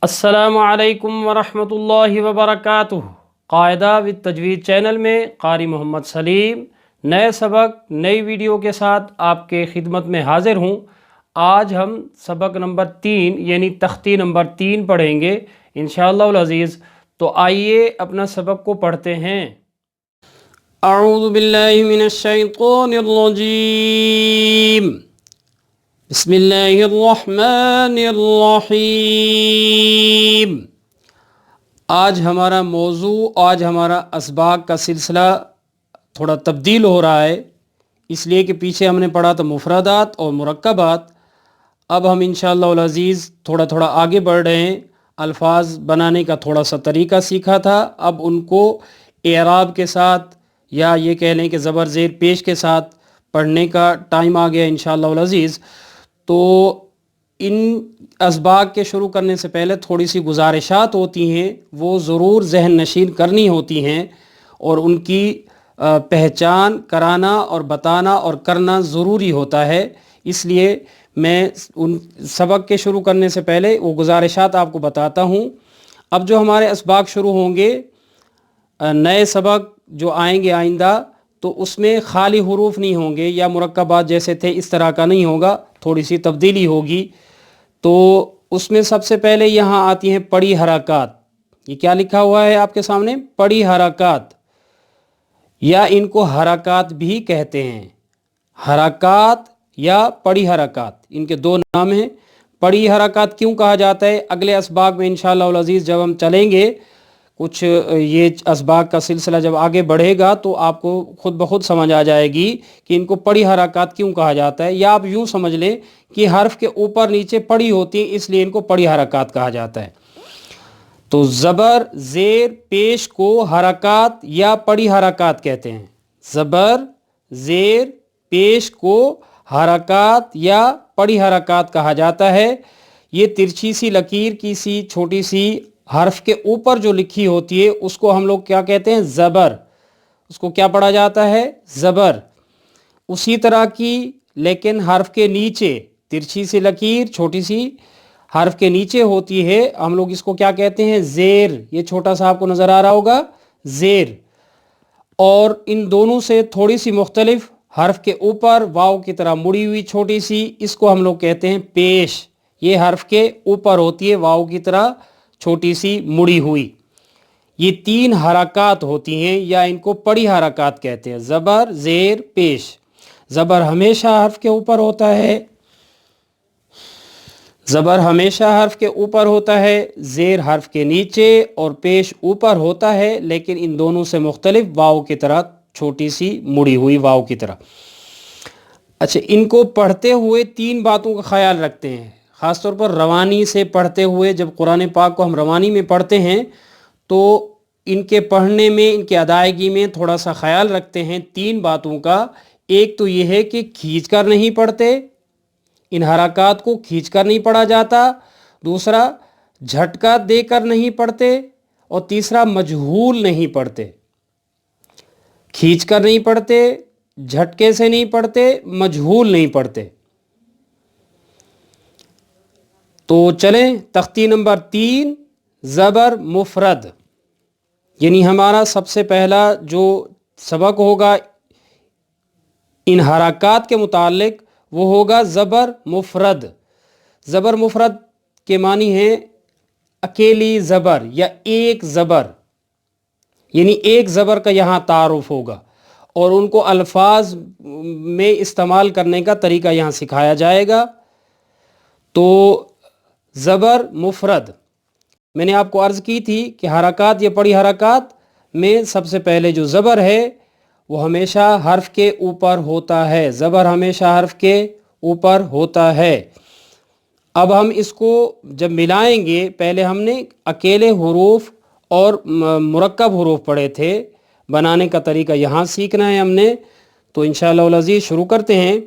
السلام علیکم ورحمۃ اللہ وبرکاتہ۔ قاعدہ وت تجوید چینل میں قاری محمد سلیم نئے سبق نئی ویڈیو کے ساتھ آپ کے خدمت میں حاضر ہوں۔ آج ہم سبق نمبر 3 یعنی تختی نمبر 3 پڑھیں گے انشاءاللہ العزیز۔ تو آئیے اپنا سبق کو پڑھتے ہیں۔ اعوذ باللہ من الشیطان الرجیم، بسم اللہ الرحمن الرحیم۔ آج ہمارا موضوع، آج ہمارا اسباق کا سلسلہ تھوڑا تبدیل ہو رہا ہے، اس لیے کہ پیچھے ہم نے پڑھا تھا مفردات اور مرکبات۔ اب ہم انشاءاللہ العزیز تھوڑا تھوڑا آگے بڑھ رہے ہیں۔ الفاظ بنانے کا تھوڑا سا طریقہ سیکھا تھا، اب ان کو اعراب کے ساتھ یا یہ کہہ لیں کہ زبر زیر پیش کے ساتھ پڑھنے کا ٹائم آ گیا انشاءاللہ العزیز۔ تو ان اسباق کے شروع کرنے سے پہلے تھوڑی سی گزارشات ہوتی ہیں، وہ ضرور ذہن نشین کرنی ہوتی ہیں، اور ان کی پہچان کرانا اور بتانا اور کرنا ضروری ہوتا ہے۔ اس لیے میں ان سبق کے شروع کرنے سے پہلے وہ گزارشات آپ کو بتاتا ہوں۔ اب جو ہمارے اسباق شروع ہوں گے، نئے سبق جو آئیں گے آئندہ، تو اس میں خالی حروف نہیں ہوں گے یا مرکبات جیسے تھے اس طرح کا نہیں ہوگا، تھوڑی سی تبدیلی ہوگی۔ تو اس میں سب سے پہلے یہاں آتی ہیں پڑی حرکات۔ یہ کیا لکھا ہوا ہے آپ کے سامنے؟ پڑی حرکات، یا ان کو حرکات بھی کہتے ہیں۔ حرکات یا پڑی حرکات، ان کے دو نام ہیں۔ پڑی حرکات کیوں کہا جاتا ہے؟ اگلے اسباق میں انشاءاللہ العزیز جب ہم چلیں گے، کچھ یہ اسباق کا سلسلہ جب آگے بڑھے گا تو آپ کو خود بخود سمجھ آ جائے گی کہ ان کو پڑی حرکات کیوں کہا جاتا ہے۔ یا آپ یوں سمجھ لیں کہ حرف کے اوپر نیچے پڑی ہوتی ہیں، اس لیے ان کو پڑی حرکات کہا جاتا ہے۔ تو زبر زیر پیش کو حرکات یا پڑی حرکات کہتے ہیں۔ زبر زیر پیش کو حرکات یا پڑی حرکات کہا جاتا ہے۔ یہ ترچھی سی لکیر کی سی چھوٹی سی حرف کے اوپر جو لکھی ہوتی ہے اس کو ہم لوگ کیا کہتے ہیں؟ زبر۔ اس کو کیا پڑھا جاتا ہے؟ زبر۔ اسی طرح کی لیکن حرف کے نیچے ترچھی سی لکیر چھوٹی سی حرف کے نیچے ہوتی ہے، ہم لوگ اس کو کیا کہتے ہیں؟ زیر۔ یہ چھوٹا سا آپ کو نظر آ رہا ہوگا، زیر۔ اور ان دونوں سے تھوڑی سی مختلف حرف کے اوپر واو کی طرح مڑی ہوئی چھوٹی سی، اس کو ہم لوگ کہتے ہیں پیش۔ یہ حرف کے اوپر ہوتی ہے واو کی طرح چھوٹی سی مڑی ہوئی۔ یہ تین حرکات ہوتی ہیں یا ان کو پڑی حرکات کہتے ہیں، زبر زیر پیش۔ زبر ہمیشہ حرف کے اوپر ہوتا ہے، زبر ہمیشہ حرف کے اوپر ہوتا ہے، زیر حرف کے نیچے اور پیش اوپر ہوتا ہے، لیکن ان دونوں سے مختلف واو کی طرح چھوٹی سی مڑی ہوئی واو کی طرح۔ اچھا، ان کو پڑھتے ہوئے تین باتوں کا خیال رکھتے ہیں، خاص طور پر روانی سے پڑھتے ہوئے۔ جب قرآن پاک کو ہم روانی میں پڑھتے ہیں تو ان کے پڑھنے میں، ان کی ادائیگی میں تھوڑا سا خیال رکھتے ہیں تین باتوں کا۔ ایک تو یہ ہے کہ کھینچ کر نہیں پڑھتے، ان حرکات کو کھینچ کر نہیں پڑھا جاتا۔ دوسرا، جھٹکا دے کر نہیں پڑھتے، اور تیسرا مجہول نہیں پڑھتے۔ کھینچ کر نہیں پڑھتے، جھٹکے سے نہیں پڑھتے، مجہول نہیں پڑھتے۔ تو چلیں تختی نمبر 3، زبر مفرد، یعنی ہمارا سب سے پہلا جو سبق ہوگا ان حرکات کے متعلق وہ ہوگا زبر مفرد۔ زبر مفرد کے معنی ہیں اکیلی زبر یا ایک زبر، یعنی ایک زبر کا یہاں تعارف ہوگا، اور ان کو الفاظ میں استعمال کرنے کا طریقہ یہاں سکھایا جائے گا۔ تو زبر مفرد میں نے آپ کو عرض کی تھی کہ حرکات یا پڑی حرکات میں سب سے پہلے جو زبر ہے وہ ہمیشہ حرف کے اوپر ہوتا ہے، زبر ہمیشہ حرف کے اوپر ہوتا ہے۔ اب ہم اس کو جب ملائیں گے، پہلے ہم نے اکیلے حروف اور مرکب حروف پڑھے تھے، بنانے کا طریقہ یہاں سیکھنا ہے ہم نے۔ تو انشاءاللہ العزیز شروع کرتے ہیں۔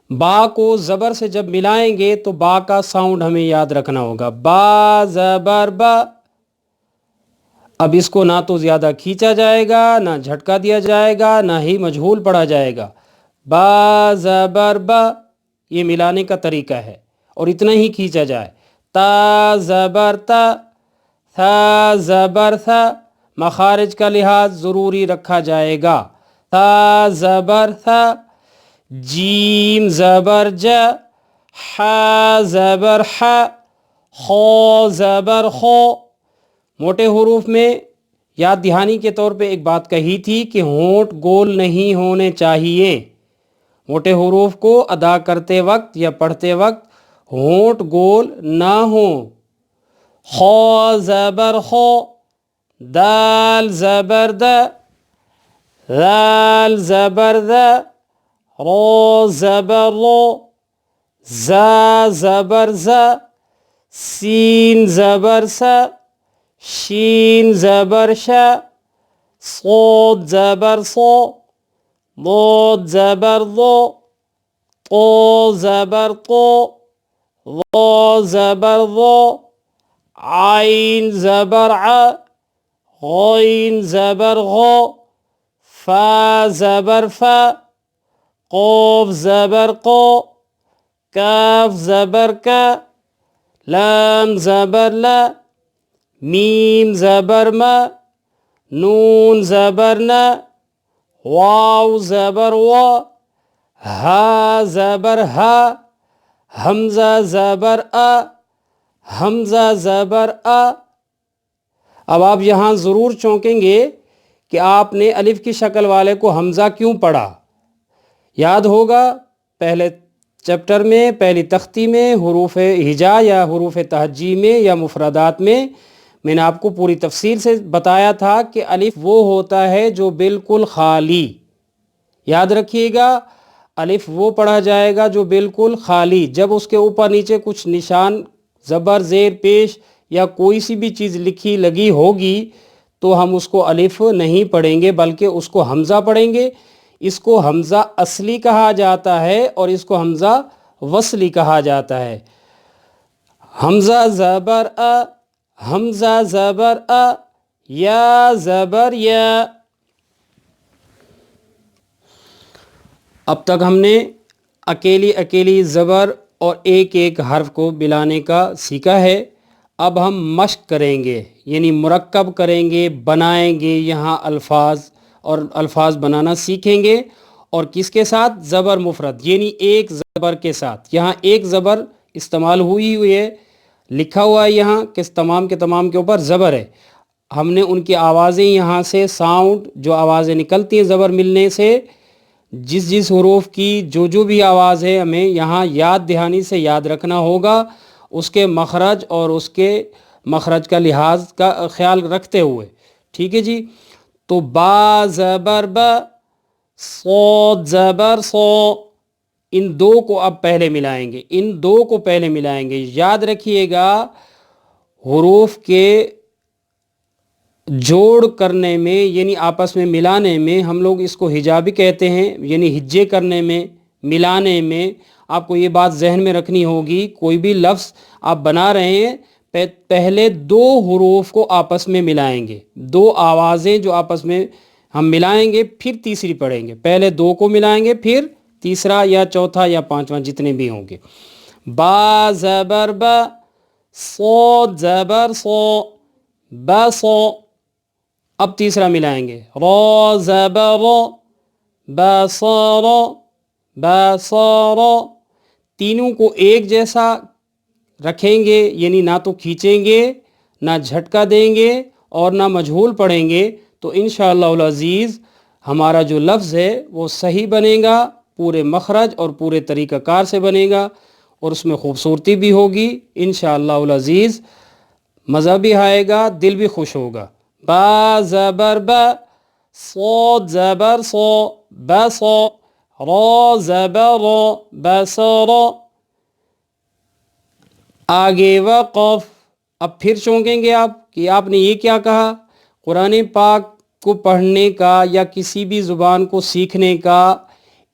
با کو زبر سے جب ملائیں گے تو با کا ساؤنڈ ہمیں یاد رکھنا ہوگا، با زبر با۔ اب اس کو نہ تو زیادہ کھینچا جائے گا، نہ جھٹکا دیا جائے گا، نہ ہی مجہول پڑھا جائے گا۔ با زبر با، یہ ملانے کا طریقہ ہے، اور اتنا ہی کھینچا جائے۔ تا زبر تا، ثا زبر تھا، مخارج کا لحاظ ضروری رکھا جائے گا. تا زبر تھا، جیم زبر جا، ح زبر ح، خو زبر خو. موٹے حروف میں یاد دہانی کے طور پہ ایک بات کہی تھی کہ ہونٹ گول نہیں ہونے چاہیے. موٹے حروف کو ادا کرتے وقت یا پڑھتے وقت ہونٹ گول نہ ہوں. خو زبر خو، دال زبر دا، ذال زبر دا، رو زبر رو، زا زبر زا، سین زبر سا، شین زبر شا، صاد زبر صو، ضاد زبر ضو، طو زبر طو، ظا زبر ظو، عین زبر ع، غین زبر غو، فا زبر فا، قوف زبر قو، کاف زبر کا، لام زبر لا، میم زبر ما، نون زبر نا، واو زبر وا، ہا زبر ہا، حمزہ زبر آ، حمزہ زبر آ. اب آپ یہاں ضرور چونکیں گے کہ آپ نے الف کی شکل والے کو حمزہ کیوں پڑھا. یاد ہوگا پہلے چیپٹر میں، پہلی تختی میں، حروف ہجا یا حروف تہجی میں یا مفردات میں نے آپ کو پوری تفصیل سے بتایا تھا کہ الف وہ ہوتا ہے جو بالکل خالی. یاد رکھیے گا الف وہ پڑھا جائے گا جو بالکل خالی. جب اس کے اوپر نیچے کچھ نشان زبر زیر پیش یا کوئی سی بھی چیز لکھی لگی ہوگی تو ہم اس کو الف نہیں پڑھیں گے بلکہ اس کو حمزہ پڑھیں گے. اس کو حمزہ اصلی کہا جاتا ہے اور اس کو حمزہ وصلی کہا جاتا ہے. حمزہ زبر ا، حمزہ زبر ا، یا زبر یا. اب تک ہم نے اکیلی زبر اور ایک ایک حرف کو ملانے کا سیکھا ہے. اب ہم مشق کریں گے یعنی مرکب کریں گے، بنائیں گے یہاں الفاظ اور الفاظ بنانا سیکھیں گے. اور کس کے ساتھ؟ زبر مفرد یعنی ایک زبر کے ساتھ. یہاں ایک زبر استعمال ہوئی ہے، لکھا ہوا ہے یہاں کہ تمام کے تمام کے اوپر زبر ہے. ہم نے ان کی آوازیں یہاں سے ساؤنڈ جو آوازیں نکلتی ہیں زبر ملنے سے، جس حروف کی جو بھی آواز ہے ہمیں یہاں یاد دہانی سے یاد رکھنا ہوگا، اس کے مخرج اور اس کے مخرج کا لحاظ کا خیال رکھتے ہوئے. ٹھیک ہے جی. تو با زبر با، صاد زبر صو، ان دو کو اب پہلے ملائیں گے، ان دو کو پہلے ملائیں گے. یاد رکھیے گا حروف کے جوڑ کرنے میں یعنی آپس میں ملانے میں ہم لوگ اس کو ہجا بھی کہتے ہیں، یعنی ہجے کرنے میں، ملانے میں. آپ کو یہ بات ذہن میں رکھنی ہوگی، کوئی بھی لفظ آپ بنا رہے ہیں پہلے دو حروف کو آپس میں ملائیں گے، دو آوازیں جو آپس میں ہم ملائیں گے پھر تیسری پڑھیں گے. پہلے دو کو ملائیں گے پھر تیسرا یا چوتھا یا پانچواں جتنے بھی ہوں گے. با زبر با، صاد زبر صو، بصو. اب تیسرا ملائیں گے، را زبر رو، بصر بصر. تینوں کو ایک جیسا رکھیں گے یعنی نہ تو کھینچیں گے، نہ جھٹکا دیں گے اور نہ مجہول پڑھیں گے. تو انشاءاللہ العزیز ہمارا جو لفظ ہے وہ صحیح بنے گا، پورے مخرج اور پورے طریقہ کار سے بنے گا اور اس میں خوبصورتی بھی ہوگی. انشاءاللہ العزیز مزہ بھی آئے گا، دل بھی خوش ہوگا. با زبر با، صاد زبر صو، بصو، را زبر رو، بصر. آگے وقف. اب پھر چونکیں گے آپ کہ آپ نے یہ کیا کہا. قرآن پاک کو پڑھنے کا یا کسی بھی زبان کو سیکھنے کا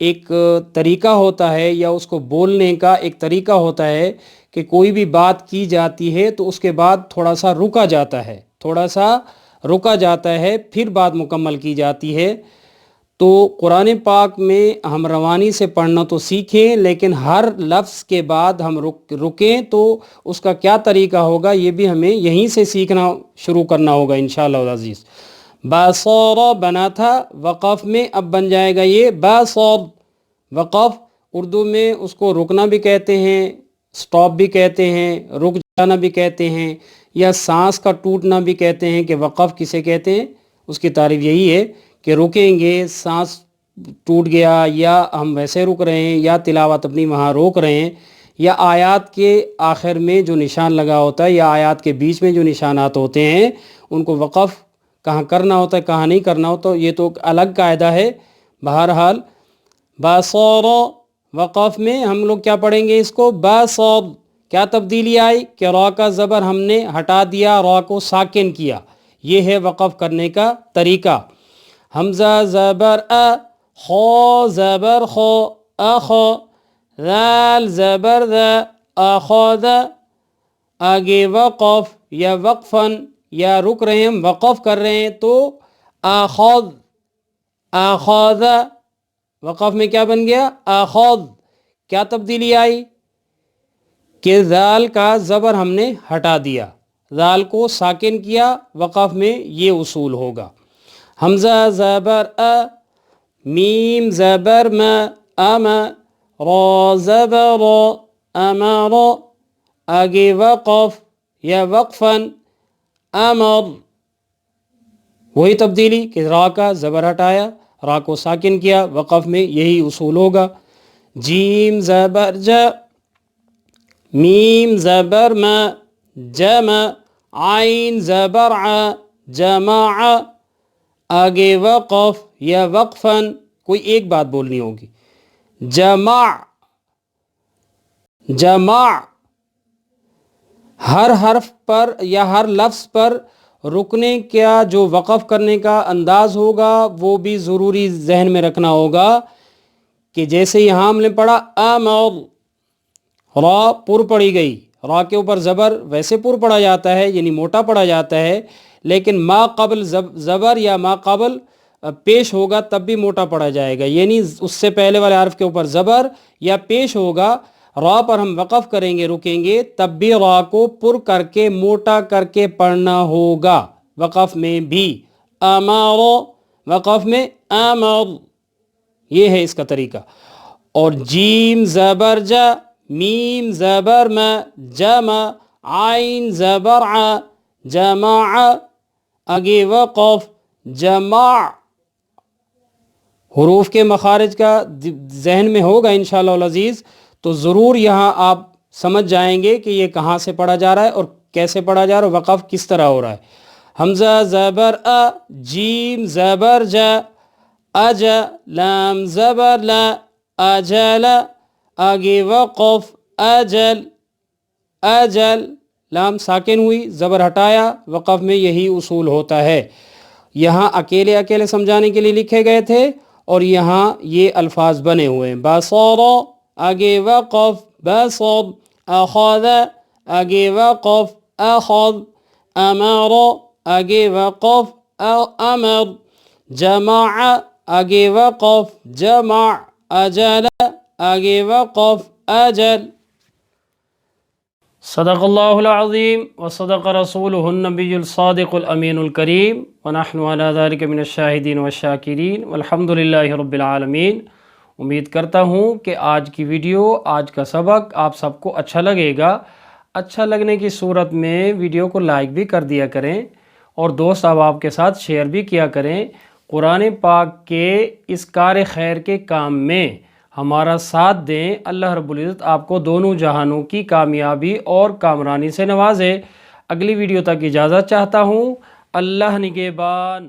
ایک طریقہ ہوتا ہے یا اس کو بولنے کا ایک طریقہ ہوتا ہے کہ کوئی بھی بات کی جاتی ہے تو اس کے بعد تھوڑا سا رکا جاتا ہے، پھر بات مکمل کی جاتی ہے. تو قرآن پاک میں ہم روانی سے پڑھنا تو سیکھیں، لیکن ہر لفظ کے بعد ہم رکیں تو اس کا کیا طریقہ ہوگا یہ بھی ہمیں یہیں سے سیکھنا شروع کرنا ہوگا انشاءاللہ العزیز۔ باصور بنا تھا وقف میں، اب بن جائے گا یہ باصور۔ وقف اردو میں اس کو رکنا بھی کہتے ہیں، سٹاپ بھی کہتے ہیں، رک جانا بھی کہتے ہیں، یا سانس کا ٹوٹنا بھی کہتے ہیں کہ وقف کسے کہتے ہیں۔ اس کی تعریف یہی ہے کہ رکیں گے، سانس ٹوٹ گیا، یا ہم ویسے رک رہے ہیں، یا تلاوت اپنی وہاں روک رہے ہیں، یا آیات کے آخر میں جو نشان لگا ہوتا ہے یا آیات کے بیچ میں جو نشانات ہوتے ہیں ان کو وقف کہاں کرنا ہوتا ہے کہاں نہیں کرنا ہوتا، یہ تو الگ قاعدہ ہے۔ بہرحال باصور وقف میں ہم لوگ کیا پڑھیں گے اس کو باصور۔ کیا تبدیلی آئی کہ را کا زبر ہم نے ہٹا دیا، را کو ساکن کیا، یہ ہے وقف کرنے کا طریقہ۔ حمزہ زبر خو زبر خو اخو، ذال زبر ذا اخذ، آگے وقف یا وقفن یا رک رہے ہیں ہم وقف کر رہے ہیں تو اخذ اخذ، وقف میں کیا بن گیا اخذ۔ کیا تبدیلی آئی کہ ذال کا زبر ہم نے ہٹا دیا، ذال کو ساکن کیا، وقف میں یہ اصول ہوگا۔ حمزہ زبر میم زبر ما اما، را زبر امر، آگے وقف یا وقفن امر، وہی تبدیلی کہ را کا زبر ہٹایا، را کو ساکن کیا، وقف میں یہی اصول ہوگا۔ جیم زبر جا میم زبر ما جمع، عین زبر ع جمع، آگے وقف یا وقفن، کوئی ایک بات بولنی ہوگی، جمع جمع، ہر حرف پر یا ہر لفظ پر رکنے کا جو وقف کرنے کا انداز ہوگا وہ بھی ضروری ذہن میں رکھنا ہوگا کہ جیسے یہاں ہم نے پڑھا امر، را پر پڑھی گئی، را کے اوپر زبر ویسے پر پڑھا جاتا ہے یعنی موٹا پڑھا جاتا ہے، لیکن ما قبل زبر یا ما قبل پیش ہوگا تب بھی موٹا پڑھا جائے گا، یعنی اس سے پہلے والے حرف کے اوپر زبر یا پیش ہوگا، را پر ہم وقف کریں گے رکیں گے تب بھی را کو پر کر کے موٹا کر کے پڑھنا ہوگا، وقف میں بھی امر، وقف میں امر، یہ ہے اس کا طریقہ۔ اور جیم زبر جا میم زبر ما جمع، عین زبر ع جمع، آگے وقف جمع، حروف کے مخارج کا ذہن میں ہوگا انشاءاللہ العزیز تو ضرور یہاں آپ سمجھ جائیں گے کہ یہ کہاں سے پڑھا جا رہا ہے اور کیسے پڑھا جا رہا ہے، وقف کس طرح ہو رہا ہے۔ حمزہ زبر جیم زبر جا اج، لام زبر لا اجل، آگے وقف اجل اجل، لام ساکن ہوئی زبر ہٹایا، وقف میں یہی اصول ہوتا ہے۔ یہاں اکیلے اکیلے سمجھانے کے لیے لکھے گئے تھے اور یہاں یہ الفاظ بنے ہوئے ہیں۔ باصور آگے وقف باصر، اخذ آگے وقف اخذ، امر آگے وقف امر، جمع آگے وقف جمع، اجل آگے وقف اجل۔ صدق اللہ العظیم وصدق رسولہ النبی الصادق الامین الکریم ونحن علی ذلک من الشاہدین والشاکرین والحمد للہ رب العالمین۔ امید کرتا ہوں کہ آج کی ویڈیو، آج کا سبق آپ سب کو اچھا لگے گا۔ اچھا لگنے کی صورت میں ویڈیو کو لائک بھی کر دیا کریں اور دوست احباب کے ساتھ شیئر بھی کیا کریں۔ قرآن پاک کے اس کار خیر کے کام میں ہمارا ساتھ دیں، اللہ رب العزت آپ کو دونوں جہانوں کی کامیابی اور کامرانی سے نوازے۔ اگلی ویڈیو تک اجازت چاہتا ہوں، اللہ نگہبان۔